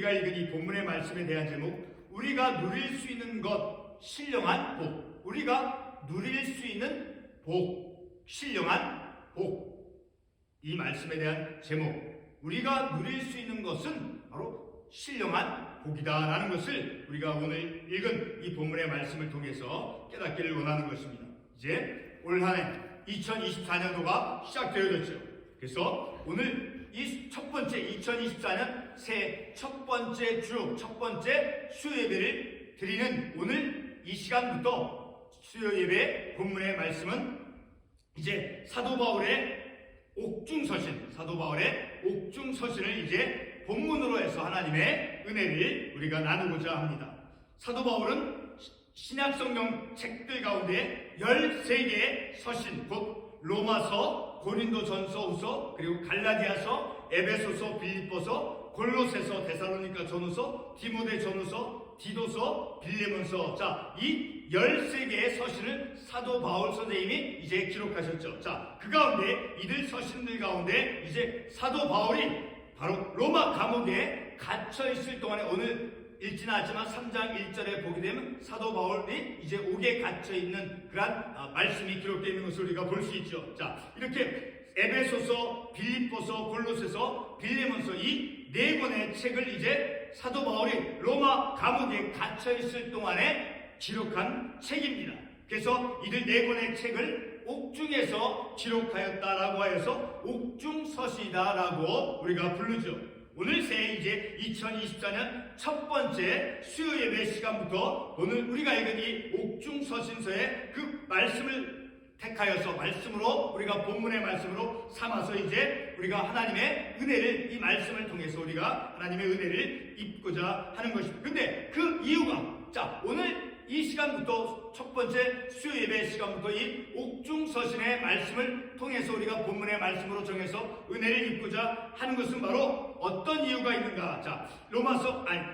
우리가 읽은 이 본문의 말씀에 대한 제목, 우리가 누릴 수 있는 것, 신령한 복. 우리가 누릴 수 있는 복, 신령한 복. 이 말씀에 대한 제목, 우리가 누릴 수 있는 것은 바로 신령한 복이다라는 것을 우리가 오늘 읽은 이 본문의 말씀을 통해서 깨닫기를 원하는 것입니다. 이제 올 한 해 2024년도가 시작되어졌죠. 그래서 오늘 이 첫 번째 2024년 새해 첫 번째 주, 첫 번째 수요 예배를 드리는 오늘 이 시간부터 수요 예배 본문의 말씀은 이제 사도 바울의 옥중서신, 사도 바울의 옥중서신을 이제 본문으로 해서 하나님의 은혜를 우리가 나누고자 합니다. 사도 바울은 신약성경 책들 가운데 13개의 서신, 곧 로마서, 고린도전서, 후서, 그리고 갈라디아서, 에베소서, 빌립보서, 골로새서, 데살로니가 전후서, 디모데 전후서, 디도서, 빌레몬서. 자, 이 13개의 서신을 사도 바울 선생님이 이제 기록하셨죠. 자, 그 가운데 이들 서신들 가운데 이제 사도 바울이 바로 로마 감옥에 갇혀 있을 동안에, 오늘 읽지는 않지만 3장 1절에 보게 되면 사도 바울이 이제 옥에 갇혀 있는 그런 말씀이 기록되어 있는 것을 우리가 볼 수 있죠. 자, 이렇게 에베소서, 빌립보서, 골로새서, 빌레몬서 이 네 권의 책을 이제 사도 바울이 로마 감옥에 갇혀 있을 동안에 기록한 책입니다. 그래서 이들 네 권의 책을 옥중에서 기록하였다라고 하여서 옥중서신이다라고 우리가 부르죠. 오늘 새해 이제 2024년 첫 번째 수요 예배 시간부터 오늘 우리가 읽은 이 옥중서신서의 그 말씀을 택하여서 말씀으로, 우리가 본문의 말씀으로 삼아서 이제 우리가 하나님의 은혜를, 이 말씀을 통해서 우리가 하나님의 은혜를 입고자 하는 것입니다. 근데 그 이유가, 자, 오늘 이 시간부터 첫 번째 수요 예배 시간부터 이 옥중서신의 말씀을 통해서 우리가 본문의 말씀으로 정해서 은혜를 입고자 하는 것은 바로 어떤 이유가 있는가? 자,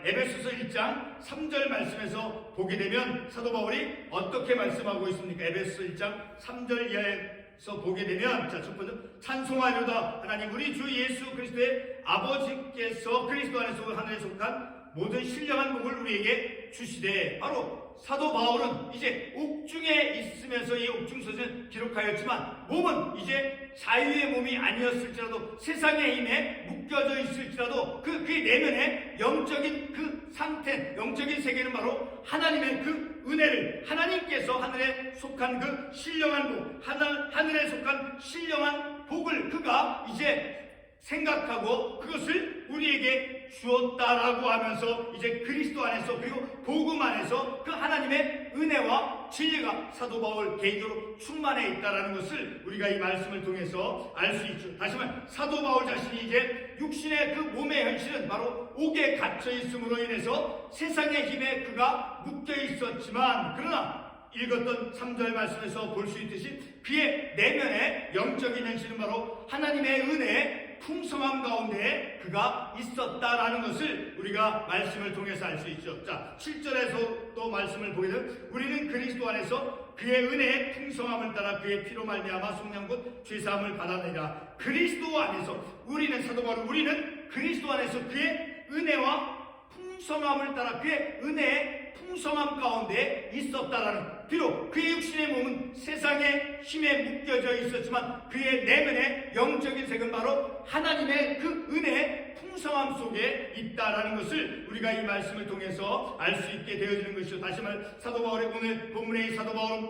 에베소서 1장 3절 말씀에서 보게 되면 사도 바울이 어떻게 말씀하고 있습니까? 에베소서 1장 3절 이하에서 보게 되면, 자, 첫 번째, 찬송하려다 하나님 우리 주 예수 그리스도의 아버지께서 그리스도 안에서 하늘에 속한 모든 신령한 복을 우리에게 주시되, 바로 사도 바울은 이제 옥중에 있으면서 이 옥중서신을 기록하였지만 몸은 이제 자유의 몸이 아니었을지라도, 세상의 힘에 묶여져 있을지라도 그의 내면의 영적인 그 상태, 영적인 세계는 바로 하나님의 그 은혜를, 하나님께서 하늘에 속한 그 신령한 복, 하늘에 속한 신령한 복을 그가 이제 생각하고 그것을 우리에게 주었다라고 하면서 이제 그리스도 안에서, 그리고 복음 안에서 그 하나님의 은혜와 진리가 사도 바울 개인적으로 충만해 있다라는 것을 우리가 이 말씀을 통해서 알 수 있죠. 다시 말해 사도 바울 자신이 이제 육신의 그 몸의 현실은 바로 옥에 갇혀 있음으로 인해서 세상의 힘에 그가 묶여 있었지만, 그러나 읽었던 3절 말씀에서 볼 수 있듯이 그의 내면의 영적인 현실은 바로 하나님의 은혜의 풍성함 가운데 그가 있었다라는 것을 우리가 말씀을 통해서 알 수 있죠. 자, 7절에서 또 말씀을 보게 되면 우리는 그리스도 안에서 그의 은혜의 풍성함을 따라 그의 피로 말미암아 속량 곧 죄사함을 받아내라. 그리스도 안에서 우리는, 사도 바울, 우리는 그리스도 안에서 그의 은혜와 풍성함을 따라 그의 은혜의 풍성함 가운데 있었다라는, 비록 그의 육신의 몸은 세상의 힘에 묶여져 있었지만 그의 내면의 영적인 색은 바로 하나님의 그 은혜의 풍성함 속에 있다라는 것을 우리가 이 말씀을 통해서 알 수 있게 되어지는 것이죠. 다시 말해 사도 바울의 오늘 본문의 사도 바울은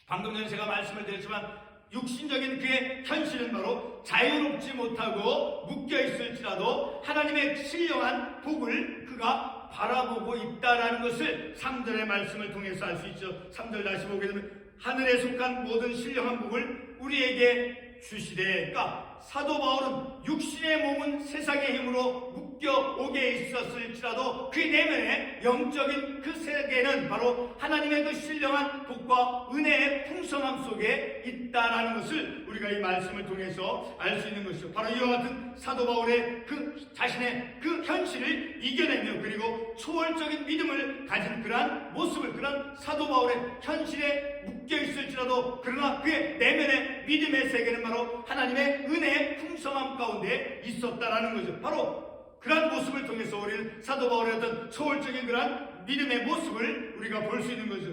방금 전에 제가 말씀을 드렸지만 육신적인 그의 현실은 바로 자유롭지 못하고 묶여 있을지라도 하나님의 신령한 복을 그가 바라보고 있다라는 것을 3절의 말씀을 통해서 알 수 있죠. 3절 다시 보게 되면 하늘에 속한 모든 신령한 복을 우리에게 주시되, 그러니까 사도 바울은 육신의 몸은 세상의 힘으로 묶여 오게 있었을지라도 그 내면의 영적인 그 세계는 바로 하나님의 그 신령한 복과 은혜의 풍성함 속에 있다라는 것을 우리가 이 말씀을 통해서 알 수 있는 것이죠. 바로 이와 같은 사도 바울의 그 자신의 그 현실을 이겨내며, 그리고 초월적인 믿음을 가진 그러한 모습을, 그러한 사도 바울의 현실에 묶여 있을지라도 그러나 그의 내면의 믿음의 세계는 바로 하나님의 은혜의 풍성함 가운데 있었다라는 거죠. 바로 그러한 모습을 통해 통해서 우리는 사도 바울의 어떤 초월적인 그러한 믿음의 모습을 우리가 볼 수 있는 거죠.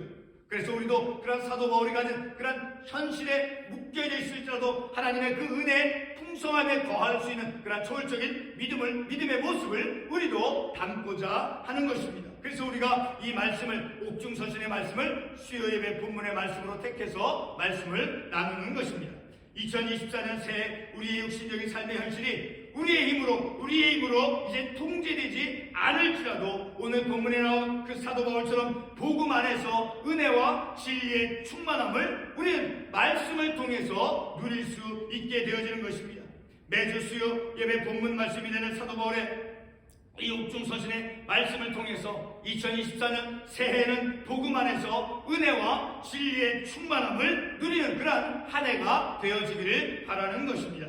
그래서 우리도 그런 사도 바울이 가진 그런 현실에 묶여져 있을지라도 하나님의 그 은혜에 풍성하게 거할 수 있는 그런 초월적인 믿음의 모습을 우리도 담고자 하는 것입니다. 그래서 우리가 이 말씀을 옥중서신의 말씀을 수요 예배 본문의 말씀으로 택해서 말씀을 나누는 것입니다. 2024년 새해 우리의 육신적인 삶의 현실이 우리의 힘으로 이제 통제되지 않을지라도 오늘 본문에 나온 그 사도 바울처럼 복음 안에서 은혜와 진리의 충만함을 우리는 말씀을 통해서 누릴 수 있게 되어지는 것입니다. 매주 수요 예배 본문 말씀이 되는 사도 바울의 이 옥중서신의 말씀을 통해서 2024년 새해는 복음 안에서 은혜와 진리의 충만함을 누리는 그러한 한 해가 되어지기를 바라는 것입니다.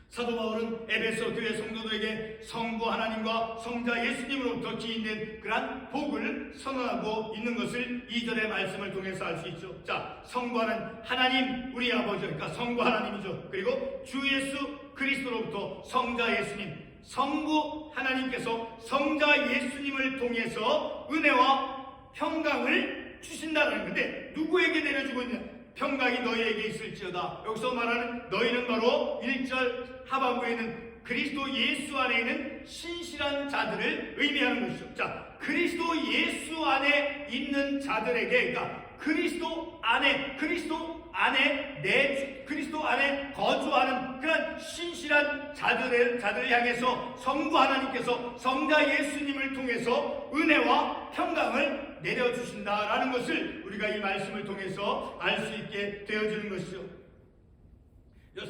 사도 바울은 에베소 교회 성도들에게 성부 하나님과 성자 예수님으로부터 기인된 그러한 복을 선언하고 있는 것을 2절의 말씀을 통해서 알 수 있죠. 자, 성부하는 하나님 우리 아버지, 그러니까 성부 하나님이죠. 그리고 주 예수 그리스도로부터 성자 예수님, 성부 하나님께서 성자 예수님을 통해서 은혜와 평강을 주신다는 건데 누구에게 내려주고 있냐? 평강이 너희에게 있을지어다. 여기서 말하는 너희는 바로 1절 하반부에 있는 그리스도 예수 안에 있는 신실한 자들을 의미하는 것이죠. 자, 그리스도 예수 안에 있는 자들에게, 그러니까 그리스도 안에 거주하는 그런 신실한 자들을 향해서 성부 하나님께서 성자 예수님을 통해서 은혜와 평강을 내려주신다라는 것을 우리가 이 말씀을 통해서 알 수 있게 되어지는 것이죠.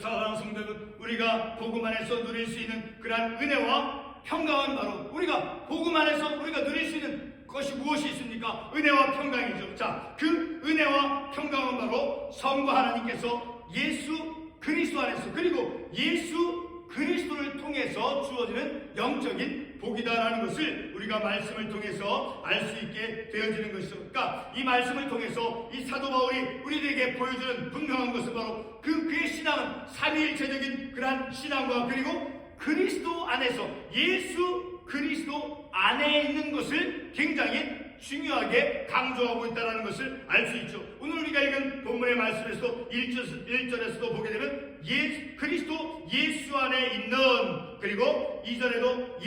사랑하는 성도 여러분, 우리가 복음 안에서 누릴 수 있는 그러한 은혜와 평강은 바로 우리가 복음 안에서 우리가 누릴 수 있는 그것이 무엇이 있습니까? 은혜와 평강이죠. 자, 그 은혜와 평강은 바로 성부 하나님께서 예수 그리스도 안에서 그리고 예수 그리스도를 통해서 주어지는 영적인 복이다라는 것을 우리가 말씀을 통해서 알 수 있게 되어지는 것이죠. 그러니까 이 말씀을 통해서 이 사도 바울이 우리들에게 보여주는 분명한 것은 바로 그의 신앙은 삼위일체적인 그러한 신앙과 그리고 그리스도 안에서 예수 그리스도 안에 있는 것을 굉장히 중요하게 강조하고 있다는 것을 알 수 있죠. 오늘 우리가 읽은 본문의 말씀에서도 1절에서도 보게 되면 그리스도 예수 안에 있는, 그리고 2절에도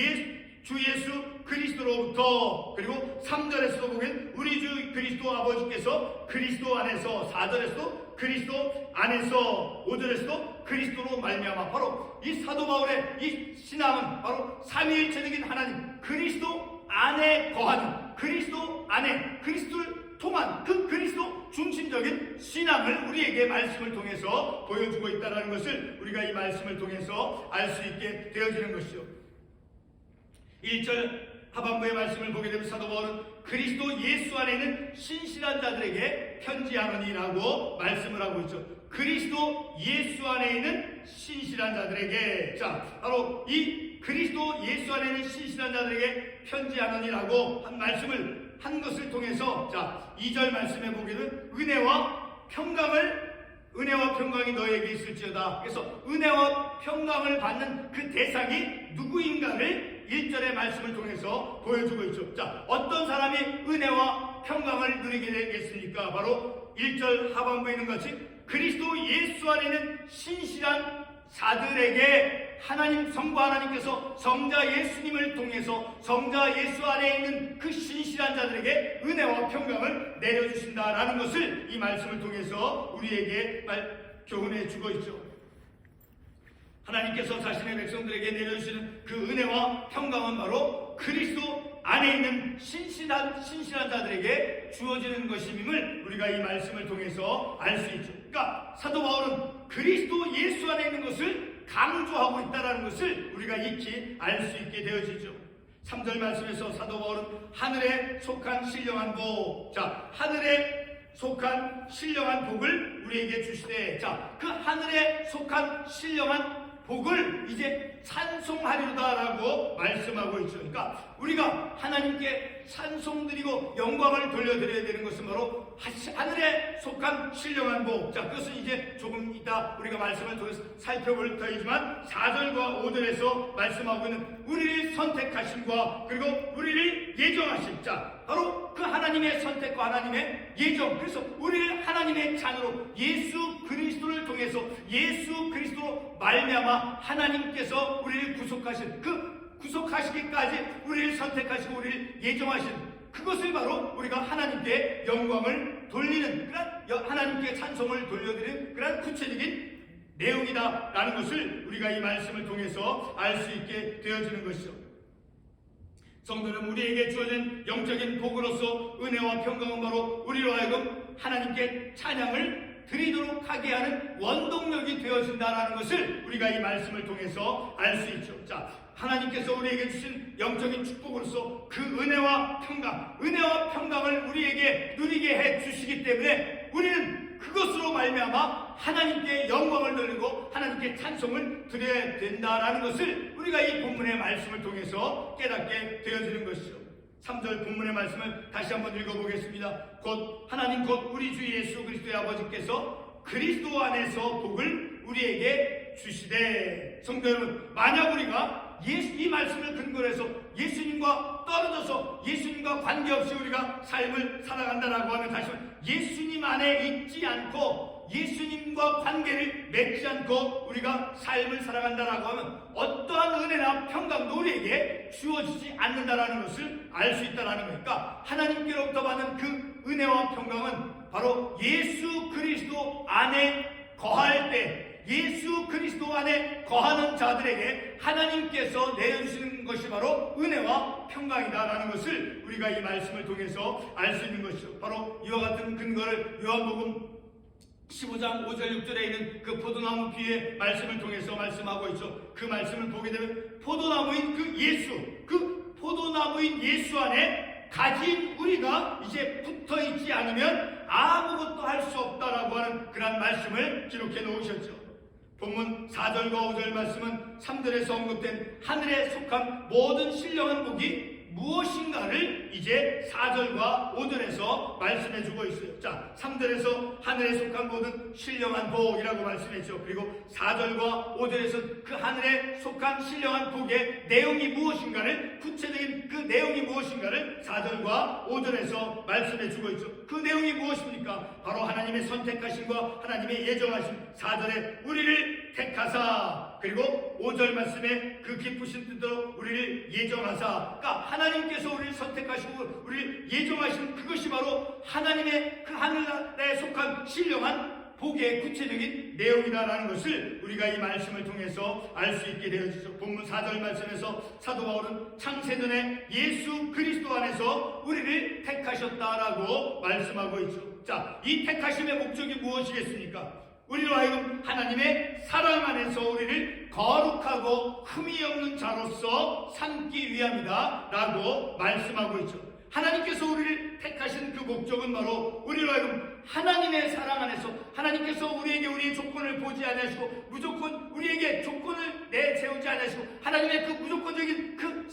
주 예수 그리스도로부터, 그리고 3절에서도 보면 우리 주 그리스도 아버지께서 그리스도 안에서, 4절에서도 그리스도 안에서, 5절에서도 그리스도로 말미암아. 바로 이 사도 바울의 이 신앙은 바로 삼위일체적인 하나님 그리스도 안에 거하는, 그리스도 안에 그리스도를 통한 그 그리스도 중심적인 신앙을 우리에게 말씀을 통해서 보여주고 있다는 것을 우리가 이 말씀을 통해서 알 수 있게 되어지는 것이죠. 1절 하반부의 말씀을 보게 되면 사도 바울은 그리스도 예수 안에 있는 신실한 자들에게 편지하노니라고 말씀을 하고 있죠. 그리스도 예수 안에 있는 신실한 자들에게, 자, 바로 이 그리스도 예수 안에 있는 신실한 자들에게 편지하노니라고 한 말씀을 한 것을 통해서, 자, 2절 말씀에 보기는 은혜와 평강이 너에게 있을지어다. 그래서 은혜와 평강을 받는 그 대상이 누구인가를 1절의 말씀을 통해서 보여주고 있죠. 자, 어떤 사람이 은혜와 평강을 누리게 되겠습니까? 바로 1절 하반부에 있는 것이 그리스도 예수 안에 있는 신실한 자들에게 하나님 성부 하나님께서 성자 예수님을 통해서 성자 예수 안에 있는 그 신실한 자들에게 은혜와 평강을 내려주신다라는 것을 이 말씀을 통해서 우리에게 교훈해 주고 있죠. 하나님께서 자신의 백성들에게 내려주시는 그 은혜와 평강은 바로 그리스도 안에 있는 신실한 자들에게 주어지는 것임을 우리가 이 말씀을 통해서 알 수 있죠. 그러니까 사도 바울은 그리스도 예수 안에 있는 것을 강조하고 있다는 것을 우리가 익히 알 수 있게 되어지죠. 3절 말씀에서 사도 바울은 하늘에 속한 신령한 복, 자, 하늘에 속한 신령한 복을 우리에게 주시되, 자, 그 하늘에 속한 신령한 복을 이제 찬송하리로다라고 말씀하고 있죠. 그러니까 우리가 하나님께 찬송드리고 영광을 돌려드려야 되는 것은 바로 하늘에 속한 신령한 복. 자, 그것은 이제 조금 이따 우리가 말씀을 통해서 살펴볼 터이지만 4절과 5절에서 말씀하고 있는 우리를 선택하심과 그리고 우리를 예정하심. 자, 바로 그 하나님의 선택과 하나님의 예정. 그래서 우리를 하나님의 자녀로 예수 그리스도를 통해서 예수 그리스도로 말미암아 하나님께서 우리를 구속하신 그 구속하시기까지 우리를 선택하시고 우리를 예정하신 그것을 바로 우리가 하나님께 영광을 돌리는 그런 하나님께 찬송을 돌려드리는 그런 구체적인 내용이다라는 것을 우리가 이 말씀을 통해서 알 수 있게 되어지는 것이죠. 성도는 우리에게 주어진 영적인 복으로서 은혜와 평강은 바로 우리로 하여금 하나님께 찬양을 드리도록 하게 하는 원동력이 되어진다는 것을 우리가 이 말씀을 통해서 알 수 있죠. 자, 하나님께서 우리에게 주신 영적인 축복으로서 그 은혜와 평강을 우리에게 누리게 해 주시기 때문에 우리는 그것으로 말미암아 하나님께 영광을 돌리고 하나님께 찬송을 드려야 된다라는 것을 우리가 이 본문의 말씀을 통해서 깨닫게 되어지는 것이죠. 3절 본문의 말씀을 다시 한번 읽어보겠습니다. 하나님 곧 우리 주 예수 그리스도의 아버지께서 그리스도 안에서 복을 우리에게 주시되. 성도 여러분, 만약 우리가 이 말씀을 근거로 해서 예수님과 떨어져서 예수님과 관계없이 우리가 삶을 살아간다라고 하면 다시 한번 예수님 안에 있지 않고 예수님과 관계를 맺지 않고 우리가 삶을 살아간다라고 하면 어떠한 은혜나 평강도 우리에게 주어지지 않는다라는 것을 알 수 있다라는 거니까 하나님께로부터 받는 그 은혜와 평강은 바로 예수 그리스도 안에 거할 때 예수 그리스도 안에 거하는 자들에게 하나님께서 내려주시는 것이 바로 은혜와 평강이다라는 것을 우리가 이 말씀을 통해서 알 수 있는 것이죠. 바로 이와 같은 근거를 요한복음 15장 5절 6절에 있는 그 포도나무 비의 말씀을 통해서 말씀하고 있죠. 그 말씀을 보게 되면 포도나무인 그 포도나무인 예수 안에 가진 우리가 이제 붙어있지 않으면 아무것도 할 수 없다라고 하는 그런 말씀을 기록해 놓으셨죠. 본문 4절과 5절 말씀은 3절에서 언급된 하늘에 속한 모든 신령한 복이 무엇인가를 이제 4절과 5절에서 말씀해 주고 있어요. 자, 3절에서 하늘에 속한 모든 신령한 복이라고 말씀했죠. 그리고 4절과 5절에서 그 하늘에 속한 신령한 복의 내용이 무엇인가를, 구체적인 그 내용이 무엇인가를 4절과 5절에서 말씀해 주고 있죠. 그 내용이 무엇입니까? 바로 하나님의 선택하심과 하나님의 예정하심. 4절에 우리를 택하사, 그리고 5절 말씀에 그 기쁘신 뜻으로 우리를 예정하사. 그러니까 하나님께서 우리를 선택하시고 우리를 예정하신 그것이 바로 하나님의 그 하늘에 속한 신령한 복의 구체적인 내용이다라는 것을 우리가 이 말씀을 통해서 알 수 있게 되어지죠. 본문 4절 말씀에서 사도 바울은 창세전에 예수 그리스도 안에서 우리를 택하셨다라고 말씀하고 있죠. 자, 이 택하심의 목적이 무엇이겠습니까? 우리로 하여금 하나님의 사랑 안에서 우리를 거룩하고 흠이 없는 자로서 삼기 위함이다 라고 말씀하고 있죠. 하나님께서 우리를 택하신 그 목적은 바로 우리로 하여금 하나님의 사랑 안에서 하나님께서 우리에게 우리의 조건을 보지 않으시고 무조건 우리에게 조건을 내세우지 않으시고 하나님의 그 무조건적인 그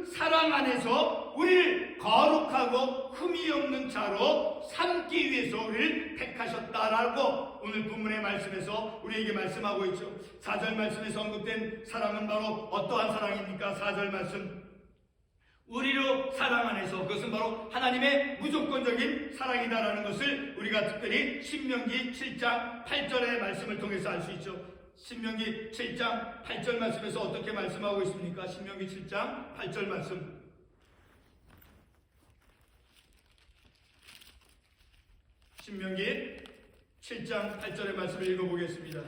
사랑 안에서 우리를 거룩하고 흠이 없는 자로 삼기 위해서 우리를 택하셨다라고 오늘 본문의 말씀에서 우리에게 말씀하고 있죠. 4절 말씀에서 언급된 사랑은 바로 어떠한 사랑입니까? 4절 말씀, 우리로 사랑 안에서, 그것은 바로 하나님의 무조건적인 사랑이다라는 것을 우리가 특별히 신명기 7장 8절의 말씀을 통해서 알 수 있죠. 신명기 7장 8절 말씀에서 어떻게 말씀하고 있습니까? 신명기 7장 8절 말씀, 신명기 7장 8절의 말씀을 읽어보겠습니다.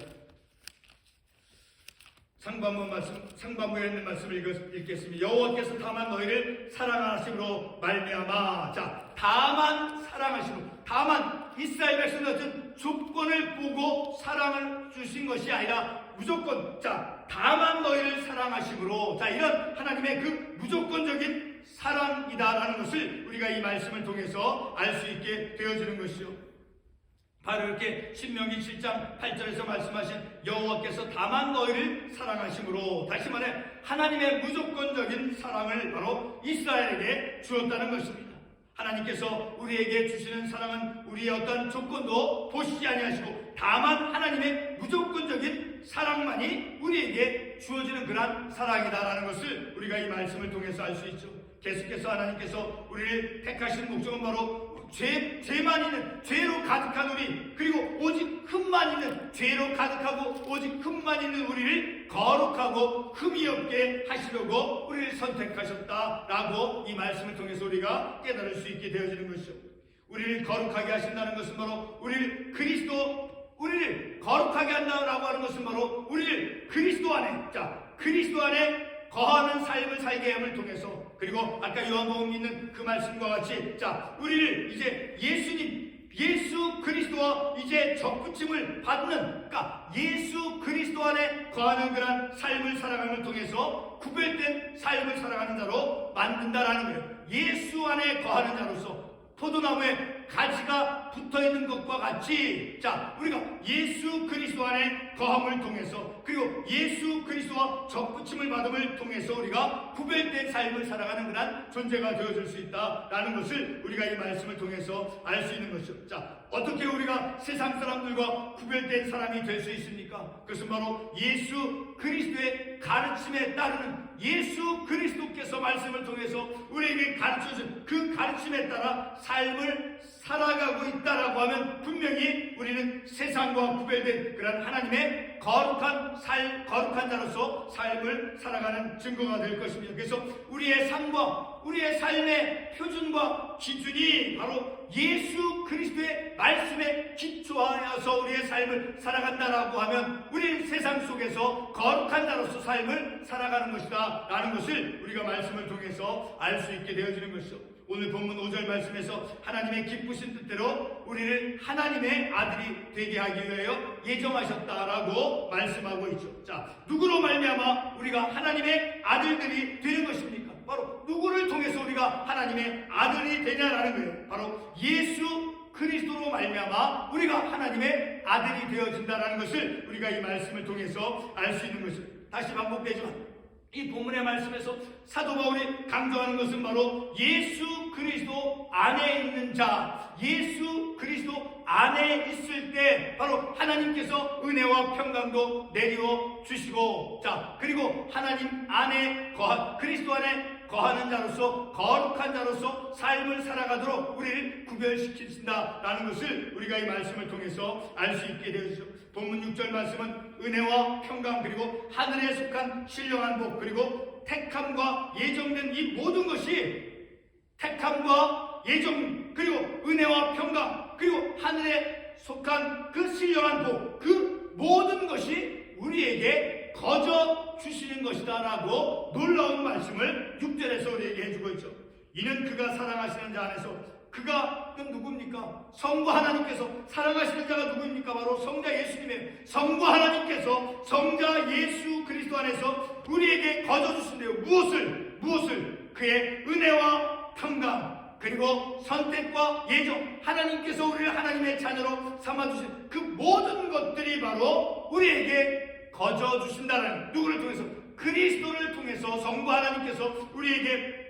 상반부에 있는 말씀을 읽겠습니다. 여호와께서 다만 너희를 사랑하심으로 말미암아. 자, 다만 사랑하심으로, 다만 이스라엘 백성들 어떤 조건을 보고 사랑을 주신 것이 아니라 무조건, 자, 다만 너희를 사랑하심으로, 자, 이런 하나님의 그 무조건적인 사랑이다라는 것을 우리가 이 말씀을 통해서 알 수 있게 되어지는 것이죠. 바로 이렇게 신명기 7장 8절에서 말씀하신 여호와께서 다만 너희를 사랑하심으로, 다시 말해 하나님의 무조건적인 사랑을 바로 이스라엘에게 주었다는 것입니다. 하나님께서 우리에게 주시는 사랑은 우리의 어떤 조건도 보시지 아니하시고 다만 하나님의 무조건적인 사랑만이 우리에게 주어지는 그러한 사랑이다라는 것을 우리가 이 말씀을 통해서 알 수 있죠. 계속해서 하나님께서 우리를 택하신 목적은 바로 죄만 있는, 죄로 가득한 우리, 그리고 오직 흠만 있는, 죄로 가득하고 오직 흠만 있는 우리를 거룩하고 흠이 없게 하시려고 우리를 선택하셨다라고 이 말씀을 통해서 우리가 깨달을 수 있게 되어지는 것이죠. 우리를 거룩하게 하신다는 것은 바로 우리를 거룩하게 한다라고 하는 것은 바로 우리를 그리스도 안에 거하는 삶을 살게 함을 통해서, 그리고 아까 요한복음 있는 그 말씀과 같이 우리를 이제 예수 그리스도와 이제 접붙임을 받는, 그러니까 예수 그리스도 안에 거하는 그런 삶을 살아감을 통해서 구별된 삶을 살아가는 자로 만든다라는 거예요. 예수 안에 거하는 자로서 포도나무에 가지가 붙어있는 것과 같이 우리가 예수 그리스도 안에 거함을 통해서, 그리고 예수 그리스도와 접붙임을 받음을 통해서 우리가 구별된 삶을 살아가는 그런 존재가 되어줄 수 있다라는 것을 우리가 이 말씀을 통해서 알 수 있는 것이죠. 어떻게 우리가 세상 사람들과 구별된 사람이 될 수 있습니까? 그것은 바로 예수 그리스도의 가르침에 따르는, 예수 그리스도께서 말씀을 통해서 우리에게 가르쳐준 그 가르침에 따라 삶을 살아가고 있다라고 하면 분명히 우리는 세상과 구별된 그런 하나님의 거룩한 자로서 삶을 살아가는 증거가 될 것입니다. 그래서 우리의 삶과 우리의 삶의 표준과 기준이 바로 예수 그리스도의 말씀에 기초하여서 우리의 삶을 살아간다라고 하면 우리는 세상 속에서 거룩한 자로서 삶을 살아가는 것이다 라는 것을 우리가 말씀을 통해서 알 수 있게 되어지는 것이죠. 오늘 본문 5절 말씀에서 하나님의 기쁘신 뜻대로 우리를 하나님의 아들이 되게 하기 위하여 예정하셨다라고 말씀하고 있죠. 누구로 말미암아 우리가 하나님의 아들들이 되는 것입니까? 바로 누구를 통해서 우리가 하나님의 아들이 되냐라는 거예요. 바로 예수 그리스도로 말미암아 우리가 하나님의 아들이 되어진다라는 것을 우리가 이 말씀을 통해서 알 수 있는 것을, 다시 반복되지만 이 본문의 말씀에서 사도 바울이 강조하는 것은 바로 예수 그리스도 안에 있는 자, 예수 그리스도 안에 있을 때 바로 하나님께서 은혜와 평강도 내리워 주시고, 그리고 하나님 안에 그리스도 안에 거하는 자로서, 거룩한 자로서 삶을 살아가도록 우리를 구별시키신다라는 것을 우리가 이 말씀을 통해서 알 수 있게 되었죠. 본문 6절 말씀은 은혜와 평강, 그리고 하늘에 속한 신령한 복, 그리고 택함과 예정된 이 모든 것이, 택함과 예정, 그리고 은혜와 평강, 그리고 하늘에 속한 그 신령한 복, 그 모든 것이 우리에게 거저 주시는 것이다 라고 놀라운 말씀을 6절에서 우리에게 해주고 있죠. 이는 그가 사랑하시는 자 안에서, 그가는 누굽니까? 성부 하나님께서 사랑하시는 자가 누구입니까? 바로 성자 예수님이에요. 성부 하나님께서 성자 예수 그리스도 안에서 우리에게 거저 주신대요. 무엇을? 그의 은혜와 평강, 그리고 선택과 예정, 하나님께서 우리를 하나님의 자녀로 삼아주신 그 모든 것들이 바로 우리에게 거저 주신다는, 누구를 통해서? 그리스도를 통해서 성부 하나님께서 우리에게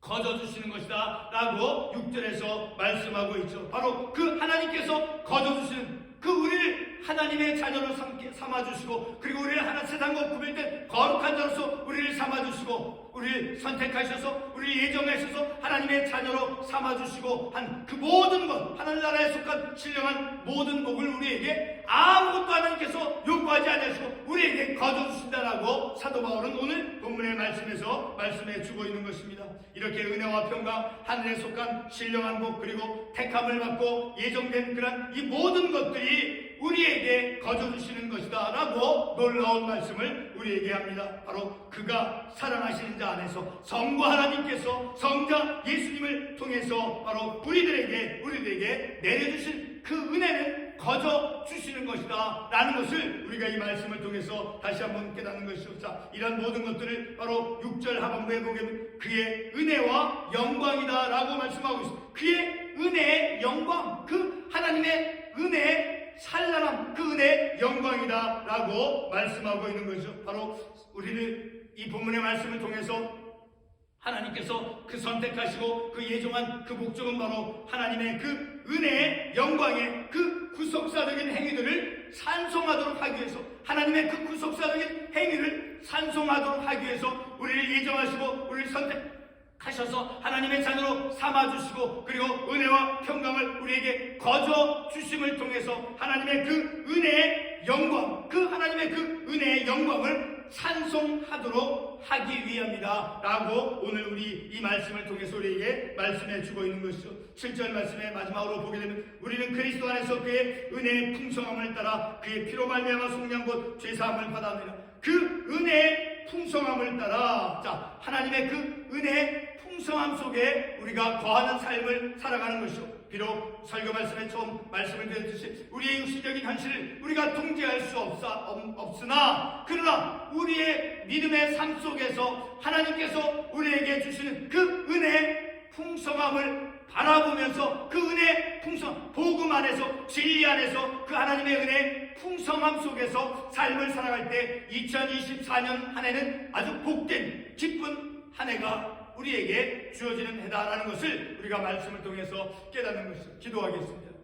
거저 주시는 것이다 라고 6절에서 말씀하고 있죠. 바로 그 하나님께서 거저 주시는 그 우리를 하나님의 자녀로 삼아주시고, 그리고 우리를 세상과 구별된 거룩한 자로서 우리를 삼아주시고, 우리를 선택하셔서 우리를 예정하셔서 하나님의 자녀로 삼아주시고 한 그 모든 것, 하늘나라에 속한 신령한 모든 복을 우리에게 아무것도 하나님께서 요구하지 않으시고 우리에게 거저 주신다라고 사도 바울은 오늘 본문의 말씀에서 말씀해 주고 있는 것입니다. 이렇게 은혜와 평강, 하늘에 속한 신령한 복, 그리고 택함을 받고 예정된 그런 이 모든 것들이 우리에게 거저 주시는 것이다 라고 놀라운 말씀을 우리에게 합니다. 바로 그가 사랑하시는 자 안에서 성부 하나님께서 성자 예수님을 통해서 바로 우리들에게 내려주신 그 은혜는 거저 주시는 것이다 라는 것을 우리가 이 말씀을 통해서 다시 한번 깨닫는 것이죠. 이런 모든 것들을 바로 6절 하반부에 보게 되면 그의 은혜와 영광이다 라고 말씀하고 있습니다. 그의 은혜의 영광, 그 하나님의 은혜의 찬란함, 그 은혜의 영광이다라고 말씀하고 있는 것이죠. 바로 우리는 이 본문의 말씀을 통해서 하나님께서 그 선택하시고 그 예정한 그 목적은 바로 하나님의 그 은혜의 영광의 그 구속사적인 행위들을 찬송하도록 하기 위해서, 하나님의 그 구속사적인 행위를 찬송하도록 하기 위해서 우리를 예정하시고 우리를 선택하셔서 하나님의 자녀로 삼아주시고, 그리고 은혜와 평강을 우리에게 거저 주심을 통해서 하나님의 그 은혜의 영광, 그 하나님의 그 은혜의 영광을 찬송하도록 하기 위함이다 라고 오늘 우리 이 말씀을 통해서 우리에게 말씀해 주고 있는 것이죠. 7절 말씀의 마지막으로 보게 되면 우리는 그리스도 안에서 그의 은혜의 풍성함을 따라 그의 피로 말미암아 속량 곧 죄사함을 받았느니라. 그 은혜의 풍성함을 따라, 자, 하나님의 그 은혜의 풍성함 속에 우리가 거하는 삶을 살아가는 것이죠. 비록 설교 말씀에 처음 말씀을 드렸듯이 우리의 육신적인 현실을 우리가 통제할 수 없으나, 그러나 우리의 믿음의 삶 속에서 하나님께서 우리에게 주시는 그 은혜의 풍성함을 바라보면서 그 은혜의 풍성, 복음 안에서, 진리 안에서 그 하나님의 은혜의 풍성함 속에서 삶을 살아갈 때 2024년 한 해는 아주 복된 기쁜 한 해가 우리에게 주어지는 해다라는 것을 우리가 말씀을 통해서 깨닫는 것을 기도하겠습니다.